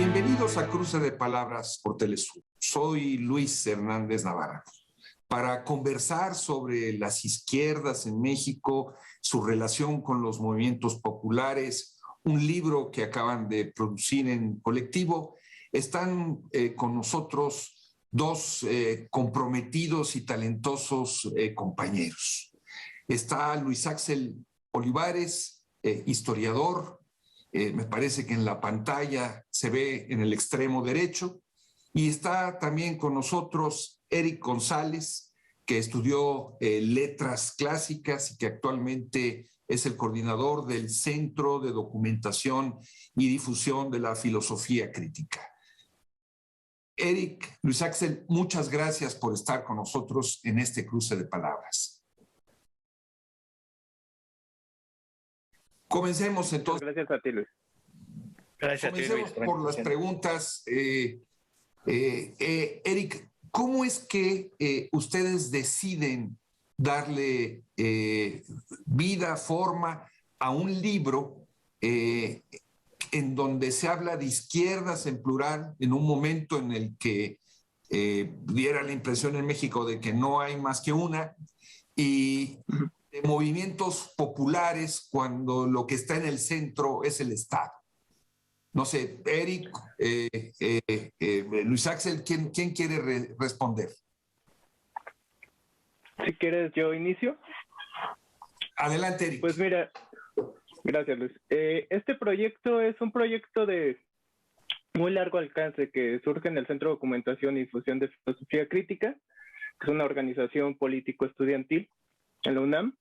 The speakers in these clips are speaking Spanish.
Bienvenidos a Cruce de Palabras por Telesur. Soy Luis Hernández Navarra. Para conversar sobre las izquierdas en México, su relación con los movimientos populares, un libro que acaban de producir en colectivo, están con nosotros dos comprometidos y talentosos compañeros. Está Luis Axel Olivares, historiador. Me parece que en la pantalla se ve en el extremo derecho. Y está también con nosotros Eric González, que estudió letras clásicas y que actualmente es el coordinador del Centro de Documentación y Difusión de la Filosofía Crítica. Eric, Luis Axel, muchas gracias por estar con nosotros en este cruce de palabras. Comencemos entonces. Gracias a ti, Luis. Gracias Comencemos a ti, Luis, por las preguntas. Eric, ¿cómo es que ustedes deciden darle vida, forma a un libro en donde se habla de izquierdas en plural, en un momento en el que diera la impresión en México de que no hay más que una, y de movimientos populares cuando lo que está en el centro es el Estado? No sé, Eric, Luis Axel, ¿quién quiere responder? Si quieres, yo inicio. Adelante, Eric. Pues mira, gracias, Luis. Este proyecto es un proyecto de muy largo alcance que surge en el Centro de Documentación y Difusión de Filosofía Crítica, que es una organización político-estudiantil en la UNAM.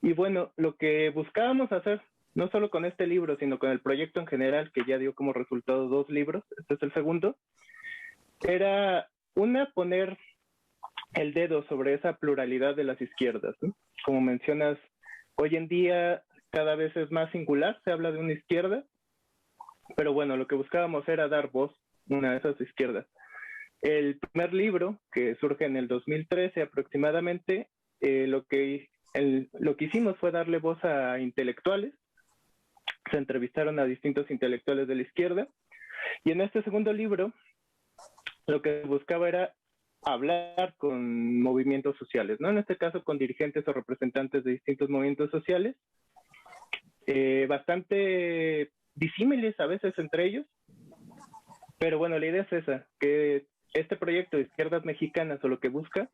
Y bueno, lo que buscábamos hacer, no solo con este libro, sino con el proyecto en general, que ya dio como resultado 2 libros, este es el segundo, era poner el dedo sobre esa pluralidad de las izquierdas, ¿no? Como mencionas, hoy en día cada vez es más singular, se habla de una izquierda, pero bueno, lo que buscábamos era dar voz a una de esas izquierdas. El primer libro, que surge en el 2013 aproximadamente, lo que hicimos fue darle voz a intelectuales. Se entrevistaron a distintos intelectuales de la izquierda, y en este segundo libro lo que buscaba era hablar con movimientos sociales, ¿no? En este caso con dirigentes o representantes de distintos movimientos sociales, bastante disímiles a veces entre ellos, pero bueno, la idea es esa, que este proyecto de izquierdas mexicanas o lo que busca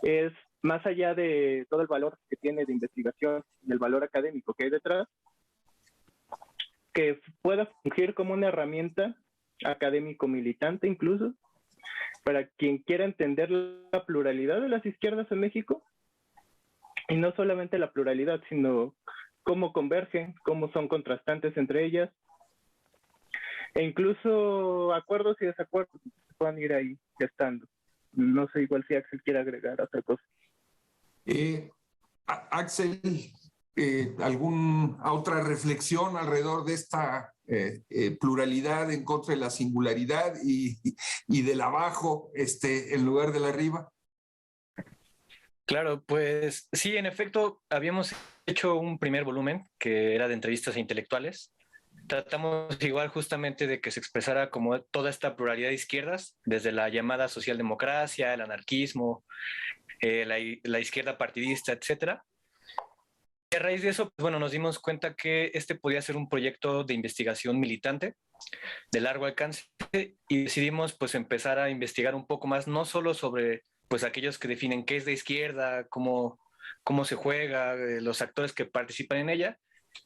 es, más allá de todo el valor que tiene de investigación y el valor académico que hay detrás, que pueda fungir como una herramienta académico militante incluso, para quien quiera entender la pluralidad de las izquierdas en México, y no solamente la pluralidad, sino cómo convergen, cómo son contrastantes entre ellas, e incluso acuerdos y desacuerdos que puedan ir ahí gestando. No sé, igual si Axel quiere agregar otra cosa. Axel, ¿alguna otra reflexión alrededor de esta pluralidad en contra de la singularidad y del abajo en lugar del arriba? Claro, pues sí, en efecto, habíamos hecho un primer volumen que era de entrevistas a intelectuales. Tratamos igual justamente de que se expresara como toda esta pluralidad de izquierdas, desde la llamada socialdemocracia, el anarquismo, la izquierda partidista, etcétera. Y a raíz de eso, pues bueno, nos dimos cuenta que este podía ser un proyecto de investigación militante de largo alcance, y decidimos pues empezar a investigar un poco más, no solo sobre pues aquellos que definen qué es de izquierda, cómo se juega, los actores que participan en ella,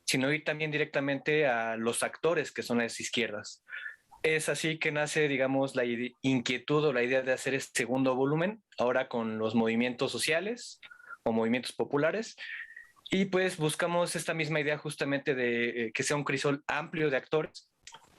sino ir también directamente a los actores que son las izquierdas. Es así que nace, digamos, la inquietud o la idea de hacer este segundo volumen, ahora con los movimientos sociales o movimientos populares, y pues buscamos esta misma idea justamente de que sea un crisol amplio de actores,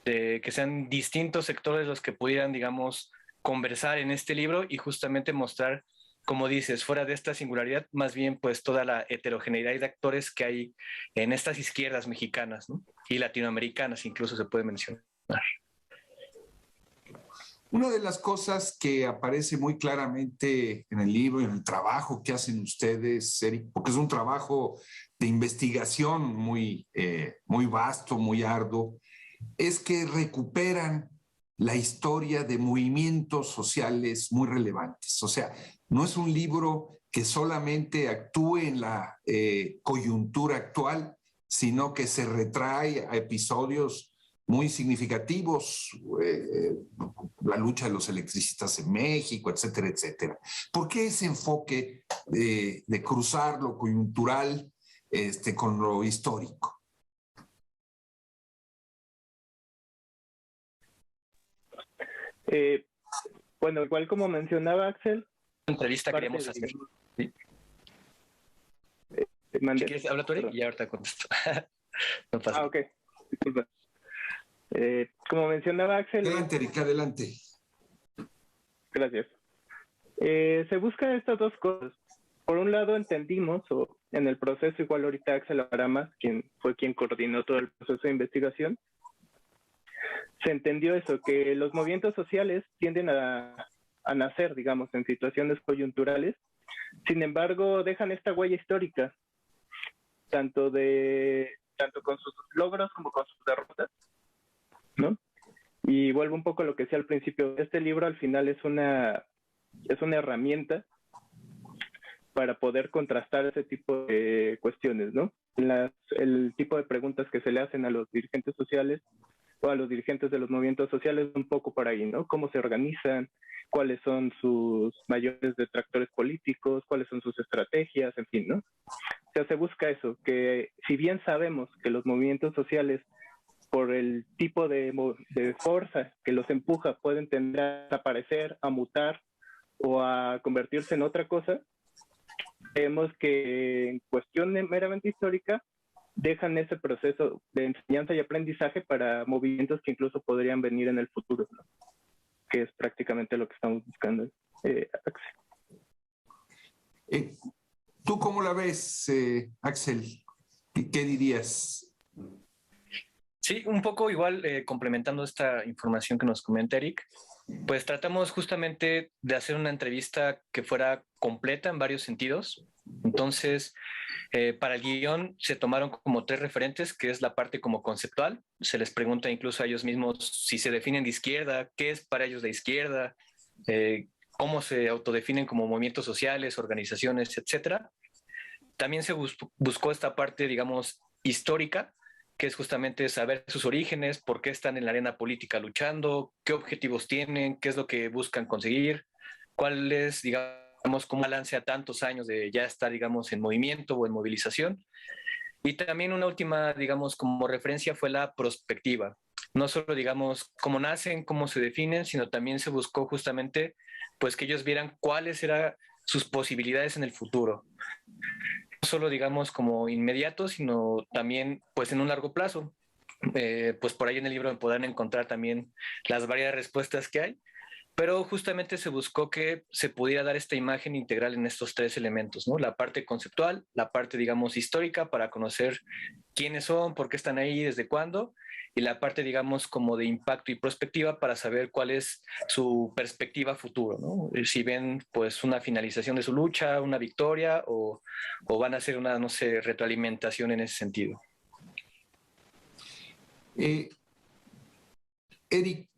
de que sean distintos sectores los que pudieran, digamos, conversar en este libro y justamente mostrar, como dices, fuera de esta singularidad, más bien pues toda la heterogeneidad de actores que hay en estas izquierdas mexicanas, ¿no? Y latinoamericanas incluso se puede mencionar. Una de las cosas que aparece muy claramente en el libro y en el trabajo que hacen ustedes, Eric, porque es un trabajo de investigación muy vasto, muy arduo, es que recuperan la historia de movimientos sociales muy relevantes. O sea, no es un libro que solamente actúe en la coyuntura actual, sino que se retrae a episodios muy significativos, la lucha de los electricistas en México, etcétera, etcétera. ¿Por qué ese enfoque de cruzar lo coyuntural con lo histórico? Bueno, igual como mencionaba Axel, Entrevista queríamos hacer. ¿Sí? Si quieres, habla tú, Eric, y ahorita contesto. No pasa. Ok, disculpa. Como mencionaba Axel... Adelante, Erika, adelante. Gracias. Se buscan estas dos cosas. Por un lado, entendimos, o en el proceso, igual ahorita Axel Aramas, quien coordinó todo el proceso de investigación, se entendió eso, que los movimientos sociales tienden a nacer, digamos, en situaciones coyunturales. Sin embargo, dejan esta huella histórica, tanto con sus logros como con sus derrotas, ¿no? Y vuelvo un poco a lo que decía al principio. Este libro al final es una herramienta para poder contrastar ese tipo de cuestiones, ¿no? El tipo de preguntas que se le hacen a los dirigentes sociales o a los dirigentes de los movimientos sociales, un poco por ahí, ¿no? Cómo se organizan, cuáles son sus mayores detractores políticos, cuáles son sus estrategias, en fin, ¿no? O sea, se busca eso, que si bien sabemos que los movimientos sociales, por el tipo de fuerza que los empuja, pueden tender a desaparecer, a mutar o a convertirse en otra cosa, vemos que en cuestión meramente histórica dejan ese proceso de enseñanza y aprendizaje para movimientos que incluso podrían venir en el futuro, ¿no? Que es prácticamente lo que estamos buscando. Axel. ¿Tú cómo la ves, Axel? ¿Qué dirías? Sí, un poco igual, complementando esta información que nos comenta Eric, pues tratamos justamente de hacer una entrevista que fuera completa en varios sentidos. Entonces, para el guión se tomaron como 3 referentes, que es la parte como conceptual. Se les pregunta incluso a ellos mismos si se definen de izquierda, qué es para ellos de izquierda, cómo se autodefinen como movimientos sociales, organizaciones, etcétera. También se buscó esta parte, digamos, histórica, que es justamente saber sus orígenes, por qué están en la arena política luchando, qué objetivos tienen, qué es lo que buscan conseguir, cuál es, digamos, cómo balance a tantos años de ya estar, digamos, en movimiento o en movilización. Y también una última, digamos, como referencia fue la prospectiva. No solo, digamos, cómo nacen, cómo se definen, sino también se buscó justamente, pues, que ellos vieran cuáles eran sus posibilidades en el futuro. No solo, digamos, como inmediato, sino también, pues, en un largo plazo. Pues por ahí en el libro podrán encontrar también las varias respuestas que hay, pero justamente se buscó que se pudiera dar esta imagen integral en estos 3 elementos, ¿no? La parte conceptual, la parte, digamos, histórica para conocer quiénes son, por qué están ahí, desde cuándo, y la parte, digamos, como de impacto y prospectiva para saber cuál es su perspectiva futuro, ¿no? Si ven, pues, una finalización de su lucha, una victoria, o van a hacer una, no sé, retroalimentación en ese sentido. Eric,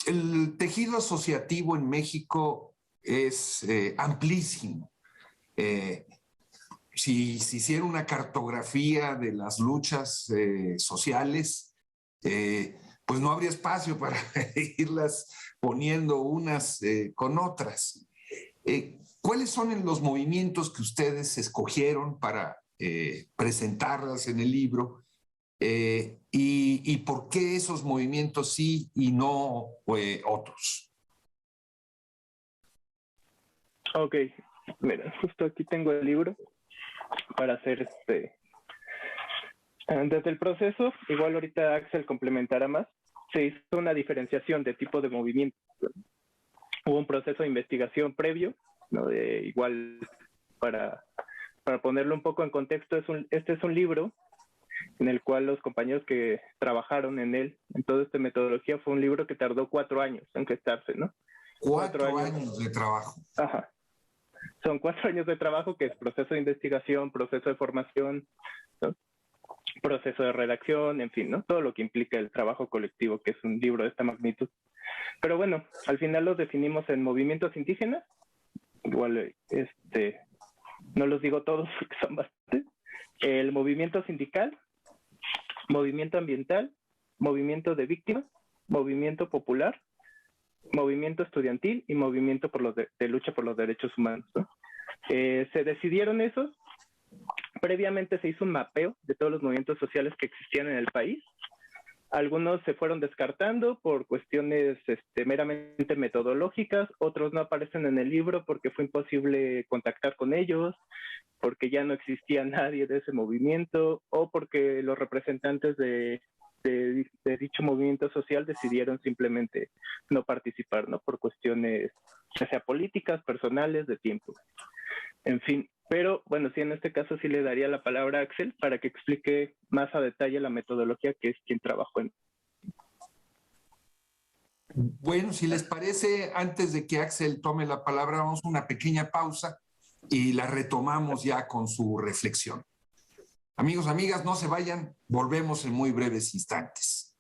el tejido asociativo en México es amplísimo. Si se hiciera una cartografía de las luchas sociales, pues no habría espacio para irlas poniendo unas con otras. ¿Cuáles son los movimientos que ustedes escogieron para presentarlas en el libro? ¿Y por qué esos movimientos sí y no otros? Ok, mira, justo aquí tengo el libro para hacer desde el proceso, igual ahorita Axel complementará más, se hizo una diferenciación de tipo de movimiento. Hubo un proceso de investigación previo, ¿no? Igual para ponerlo un poco en contexto, este es un libro en el cual los compañeros que trabajaron en él, en toda esta metodología, fue un libro que tardó 4 años en gestarse, ¿no? 4 años de trabajo. Ajá. Son 4 años de trabajo, que es proceso de investigación, proceso de formación, ¿no? proceso de redacción, en fin, ¿no? Todo lo que implica el trabajo colectivo, que es un libro de esta magnitud. Pero bueno, al final los definimos en movimientos indígenas, igual no los digo todos porque son bastantes, el movimiento sindical, movimiento ambiental, movimiento de víctimas, movimiento popular, movimiento estudiantil y movimiento de lucha por los derechos humanos, ¿no? Se decidieron esos. Previamente se hizo un mapeo de todos los movimientos sociales que existían en el país. Algunos se fueron descartando por cuestiones meramente metodológicas, otros no aparecen en el libro porque fue imposible contactar con ellos, porque ya no existía nadie de ese movimiento o porque los representantes de dicho movimiento social decidieron simplemente no participar, ¿no? Por cuestiones ya sea políticas, personales, de tiempo. En fin, pero bueno, sí, en este caso sí le daría la palabra a Axel para que explique más a detalle la metodología, que es quien trabajó en. Bueno, si les parece, antes de que Axel tome la palabra, vamos a una pequeña pausa y la retomamos ya con su reflexión. Amigos, amigas, no se vayan, volvemos en muy breves instantes.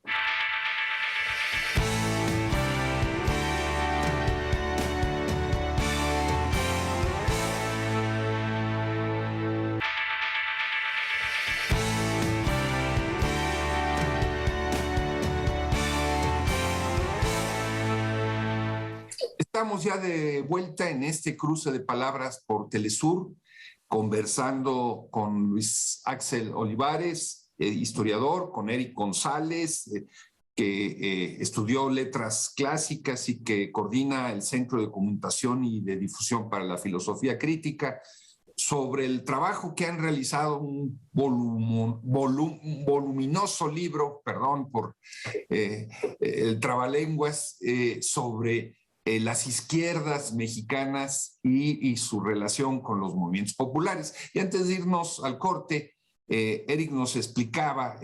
Estamos ya de vuelta en este cruce de palabras por Telesur, conversando con Luis Axel Olivares, historiador, con Eric González, que estudió letras clásicas y que coordina el Centro de Comunicación y de Difusión para la Filosofía Crítica, sobre el trabajo que han realizado, un voluminoso libro, perdón por el trabalenguas, sobre las izquierdas mexicanas y su relación con los movimientos populares. Y antes de irnos al corte, Eric nos explicaba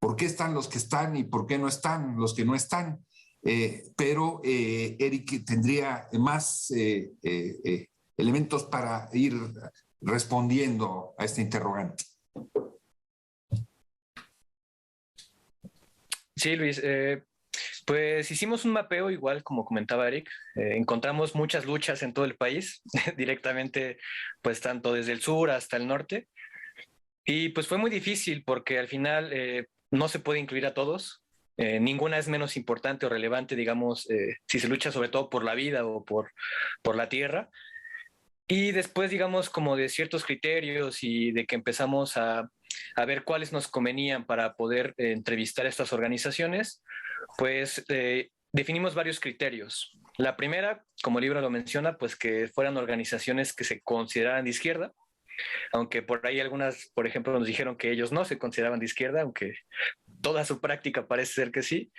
por qué están los que están y por qué no están los que no están. Pero Eric tendría más elementos para ir respondiendo a este interrogante. Sí, Luis. Pues hicimos un mapeo igual, como comentaba Eric. Encontramos muchas luchas en todo el país, directamente, pues tanto desde el sur hasta el norte. Y pues fue muy difícil porque al final no se puede incluir a todos. Ninguna es menos importante o relevante, digamos, si se lucha sobre todo por la vida o por la tierra. Y después, digamos, como de ciertos criterios y de que empezamos a ver cuáles nos convenían para poder entrevistar a estas organizaciones, pues definimos varios criterios. La primera, como el libro lo menciona, pues que fueran organizaciones que se consideraran de izquierda, aunque por ahí algunas, por ejemplo, nos dijeron que ellos no se consideraban de izquierda, aunque toda su práctica parece ser que sí.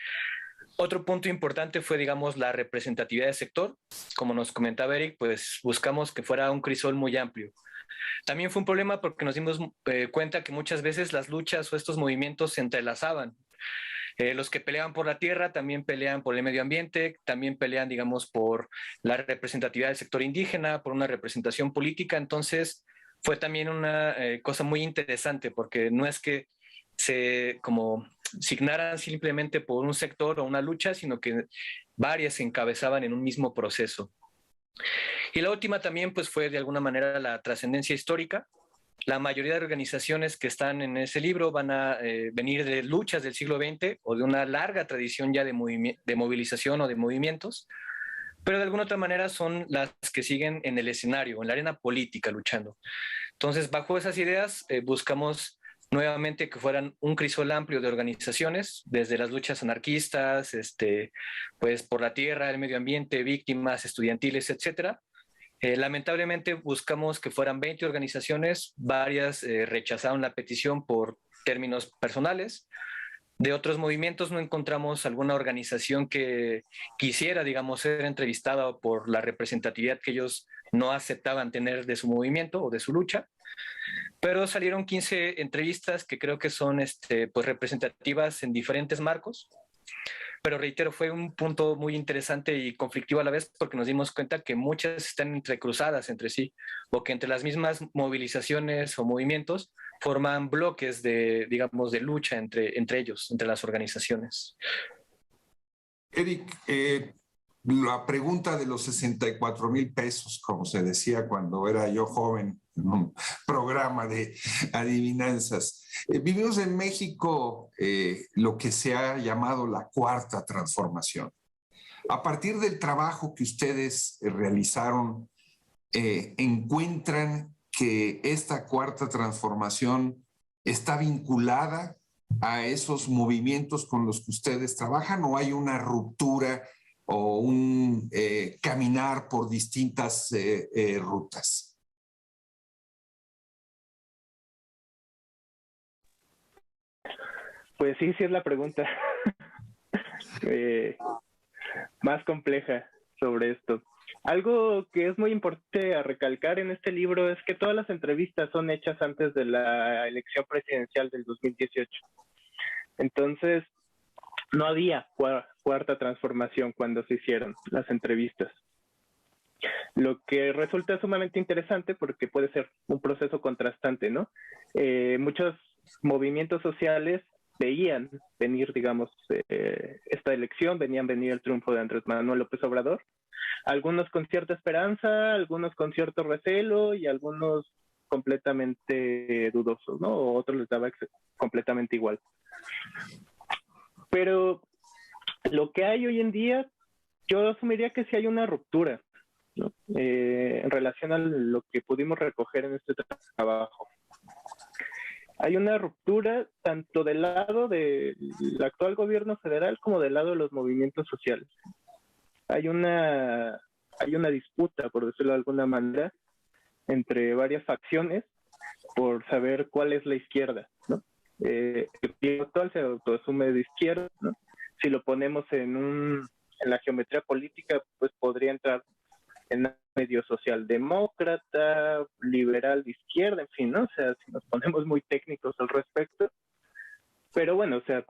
Otro punto importante fue, digamos, la representatividad del sector. Como nos comentaba Eric, pues buscamos que fuera un crisol muy amplio. También fue un problema porque nos dimos cuenta que muchas veces las luchas o estos movimientos se entrelazaban. Los que peleaban por la tierra también pelean por el medio ambiente, también pelean, digamos, por la representatividad del sector indígena, por una representación política. Entonces, fue también una cosa muy interesante porque no es que se como signaran simplemente por un sector o una lucha, sino que varias se encabezaban en un mismo proceso. Y la última también pues fue de alguna manera la trascendencia histórica. La mayoría de organizaciones que están en ese libro van a venir de luchas del siglo XX o de una larga tradición ya de movilización o de movimientos, pero de alguna otra manera son las que siguen en el escenario, en la arena política luchando. Entonces, bajo esas ideas, buscamos nuevamente que fueran un crisol amplio de organizaciones, desde las luchas anarquistas, pues por la tierra, el medio ambiente, víctimas estudiantiles, etcétera. Lamentablemente buscamos que fueran 20 organizaciones, varias rechazaron la petición por términos personales. De otros movimientos no encontramos alguna organización que quisiera, digamos, ser entrevistada por la representatividad que ellos no aceptaban tener de su movimiento o de su lucha. Pero salieron 15 entrevistas que creo que son pues representativas en diferentes marcos. pero reitero, fue un punto muy interesante y conflictivo a la vez porque nos dimos cuenta que muchas están entrecruzadas entre sí, o que entre las mismas movilizaciones o movimientos forman bloques de, digamos, de lucha entre ellos, entre las organizaciones. Eric, la pregunta de los 64,000 pesos, como se decía cuando era yo joven en un programa de adivinanzas. Vivimos en México lo que se ha llamado la cuarta transformación. A partir del trabajo que ustedes realizaron, ¿encuentran que esta cuarta transformación está vinculada a esos movimientos con los que ustedes trabajan o hay una ruptura o un caminar por distintas rutas? Pues sí, sí es la pregunta más compleja sobre esto. Algo que es muy importante a recalcar en este libro es que todas las entrevistas son hechas antes de la elección presidencial del 2018. Entonces, no había cuarta transformación cuando se hicieron las entrevistas. Lo que resulta sumamente interesante porque puede ser un proceso contrastante, ¿no? Muchos movimientos sociales veían venir, digamos, esta elección, venían venir el triunfo de Andrés Manuel López Obrador, algunos con cierta esperanza, algunos con cierto recelo y algunos completamente dudosos, ¿no? O otros les daba completamente igual. Pero lo que hay hoy en día, yo asumiría que sí hay una ruptura, ¿no? En relación a lo que pudimos recoger en este trabajo. Hay una ruptura tanto del lado del actual gobierno federal como del lado de los movimientos sociales. Hay una disputa, por decirlo de alguna manera, entre varias facciones por saber cuál es la izquierda, ¿no? El gobierno actual se autoasume de izquierda, ¿no? Si lo ponemos en la geometría política, pues podría entrar en medio socialdemócrata, liberal de izquierda, en fin, ¿no? O sea, si nos ponemos muy técnicos al respecto. Pero bueno, o sea,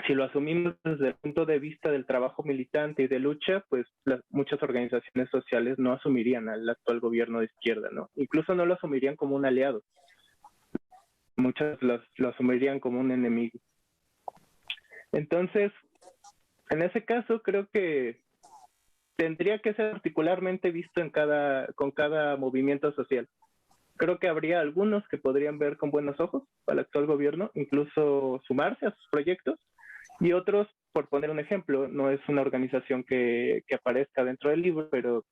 si lo asumimos desde el punto de vista del trabajo militante y de lucha, pues muchas organizaciones sociales no asumirían al actual gobierno de izquierda, ¿no? Incluso no lo asumirían como un aliado. Muchas lo asumirían como un enemigo. Entonces, en ese caso, creo que tendría que ser particularmente visto con cada movimiento social. Creo que habría algunos que podrían ver con buenos ojos al actual gobierno, incluso sumarse a sus proyectos, y otros, por poner un ejemplo, no es una organización que aparezca dentro del libro, pero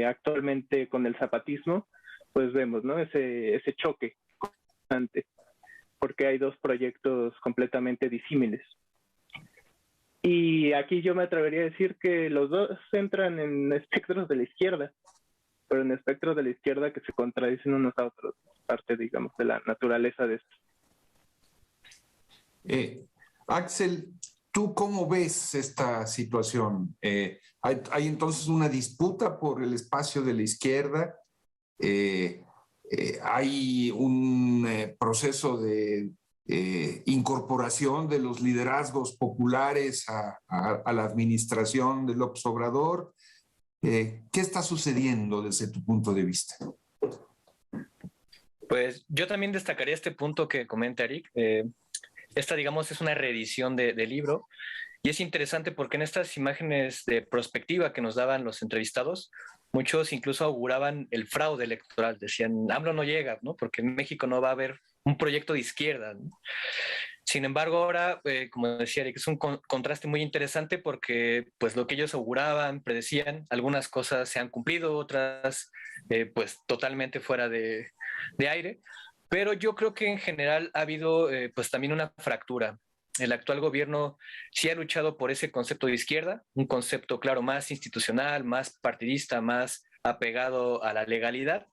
actualmente con el zapatismo, pues vemos, ¿no? Ese choque constante, porque hay dos proyectos completamente disímiles. Y aquí yo me atrevería a decir que los dos entran en espectros de la izquierda, pero en espectros de la izquierda que se contradicen unos a otros, parte, digamos, de la naturaleza de esto. Axel, ¿tú cómo ves esta situación? ¿Hay entonces una disputa por el espacio de la izquierda? ¿Hay un proceso de incorporación de los liderazgos populares a la administración de López Obrador? ¿Qué está sucediendo desde tu punto de vista? Pues yo también destacaría este punto que comenta Eric. Esta, digamos, es una reedición del libro y es interesante porque en estas imágenes de perspectiva que nos daban los entrevistados, muchos incluso auguraban el fraude electoral. Decían, AMLO no llega, ¿no? Porque en México no va a haber un proyecto de izquierda, ¿no? Sin embargo, ahora, como decía Eric, es un contraste muy interesante porque pues lo que ellos auguraban, predecían, algunas cosas se han cumplido, otras pues totalmente fuera de aire. Pero yo creo que en general ha habido pues también una fractura. El actual gobierno sí ha luchado por ese concepto de izquierda, un concepto, claro, más institucional, más partidista, más apegado a la legalidad.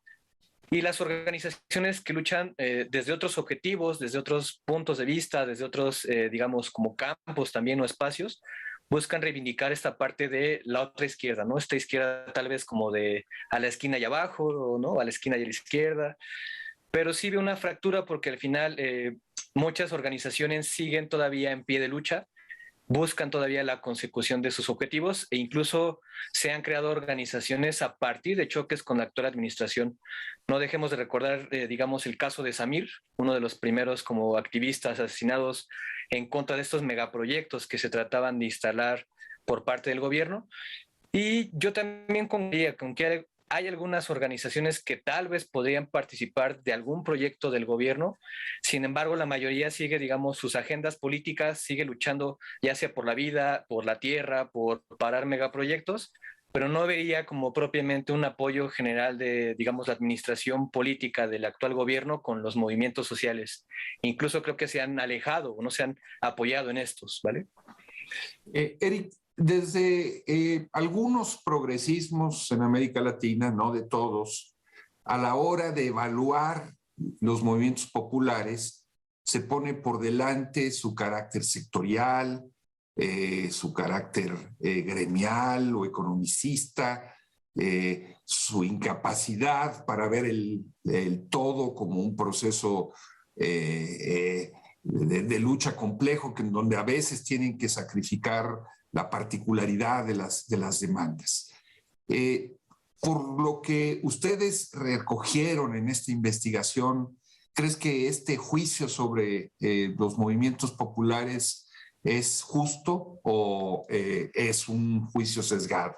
Y las organizaciones que luchan desde otros objetivos, desde otros puntos de vista, desde otros, digamos, como campos también o espacios, buscan reivindicar esta parte de la otra izquierda, ¿no? Esta izquierda tal vez como de a la esquina y abajo, ¿no? A la esquina y a la izquierda. Pero sí ve una fractura porque al final muchas organizaciones siguen todavía en pie de lucha buscan todavía la consecución de sus objetivos e incluso se han creado organizaciones a partir de choques con la actual administración. No dejemos de recordar, digamos, el caso de Samir, uno de los primeros como activistas asesinados en contra de estos megaproyectos que se trataban de instalar por parte del gobierno. Y yo también concluiría con que hay algunas organizaciones que tal vez podrían participar de algún proyecto del gobierno. Sin embargo, la mayoría sigue, digamos, sus agendas políticas, sigue luchando ya sea por la vida, por la tierra, por parar megaproyectos, pero no vería como propiamente un apoyo general de, digamos, la administración política del actual gobierno con los movimientos sociales. Incluso creo que se han alejado o no se han apoyado en estos, ¿vale? Eric, desde algunos progresismos en América Latina, no de todos, a la hora de evaluar los movimientos populares, se pone por delante su carácter sectorial, su carácter gremial o economicista, su incapacidad para ver el todo como un proceso de lucha complejo, en donde a veces tienen que sacrificar la particularidad de las demandas. Por lo que ustedes recogieron en esta investigación, ¿crees que este juicio sobre los movimientos populares es justo o es un juicio sesgado?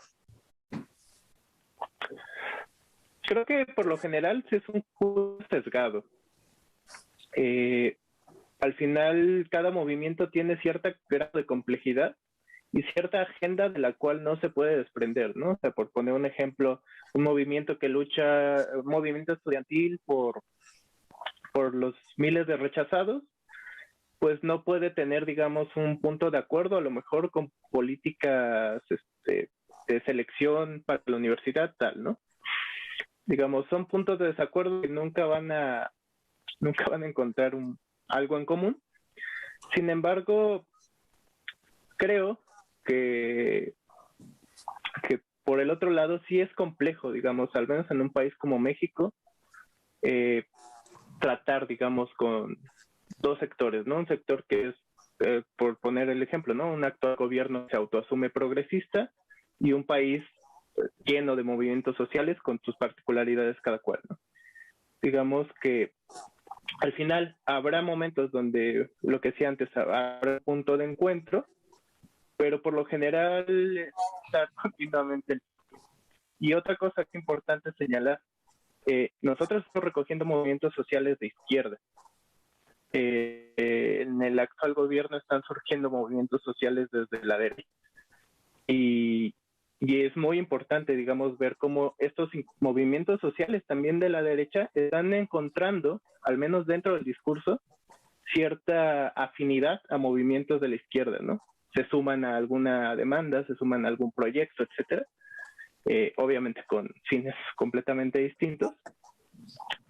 Creo que por lo general sí es un juicio sesgado. Al final, cada movimiento tiene cierta grado de complejidad y cierta agenda de la cual no se puede desprender, ¿no? O sea, por poner un ejemplo, un movimiento que lucha, un movimiento estudiantil por los miles de rechazados, pues no puede tener, digamos, un punto de acuerdo, a lo mejor con políticas de selección para la universidad, tal, ¿no? Digamos, son puntos de desacuerdo que nunca van a encontrar algo en común. Sin embargo, creo que por el otro lado sí es complejo, digamos, al menos en un país como México, tratar, digamos, con dos sectores, ¿no? Un sector que es, por poner el ejemplo, ¿no? Un actual gobierno se autoasume progresista y un país lleno de movimientos sociales con sus particularidades cada cual, ¿no? Digamos que al final habrá momentos donde, lo que decía antes, habrá un punto de encuentro, pero por lo general está continuamente. Y otra cosa que es importante señalar, nosotros estamos recogiendo movimientos sociales de izquierda. En el actual gobierno están surgiendo movimientos sociales desde la derecha. Y es muy importante, digamos, ver cómo estos movimientos sociales también de la derecha están encontrando, al menos dentro del discurso, cierta afinidad a movimientos de la izquierda, ¿no? Se suman a alguna demanda, se suman a algún proyecto, etcétera. Obviamente con fines completamente distintos.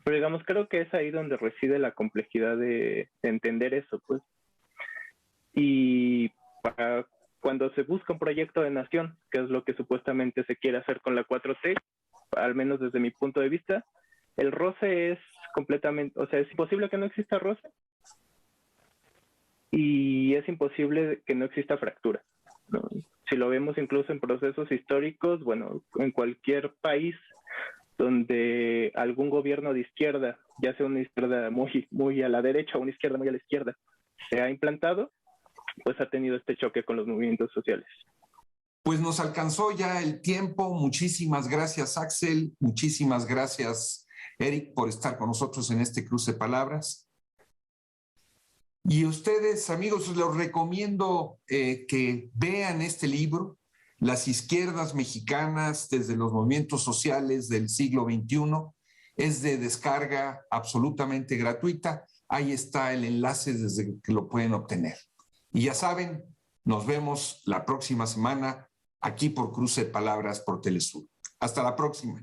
Pero digamos, creo que es ahí donde reside la complejidad de entender eso, pues. Y cuando se busca un proyecto de nación, que es lo que supuestamente se quiere hacer con la 4T, al menos desde mi punto de vista, el roce es completamente, o sea, es imposible que no exista roce y es imposible que no exista fractura, ¿no? Si lo vemos incluso en procesos históricos, bueno, en cualquier país donde algún gobierno de izquierda, ya sea una izquierda muy a la derecha o una izquierda muy a la izquierda, se ha implantado, pues ha tenido este choque con los movimientos sociales. Pues nos alcanzó ya el tiempo. Muchísimas gracias, Axel. Muchísimas gracias, Eric, por estar con nosotros en este cruce de palabras. Y ustedes, amigos, les recomiendo que vean este libro, Las izquierdas mexicanas desde los movimientos sociales del siglo XXI. Es de descarga absolutamente gratuita. Ahí está el enlace desde que lo pueden obtener. Y ya saben, nos vemos la próxima semana aquí por Cruce de Palabras por Telesur. Hasta la próxima.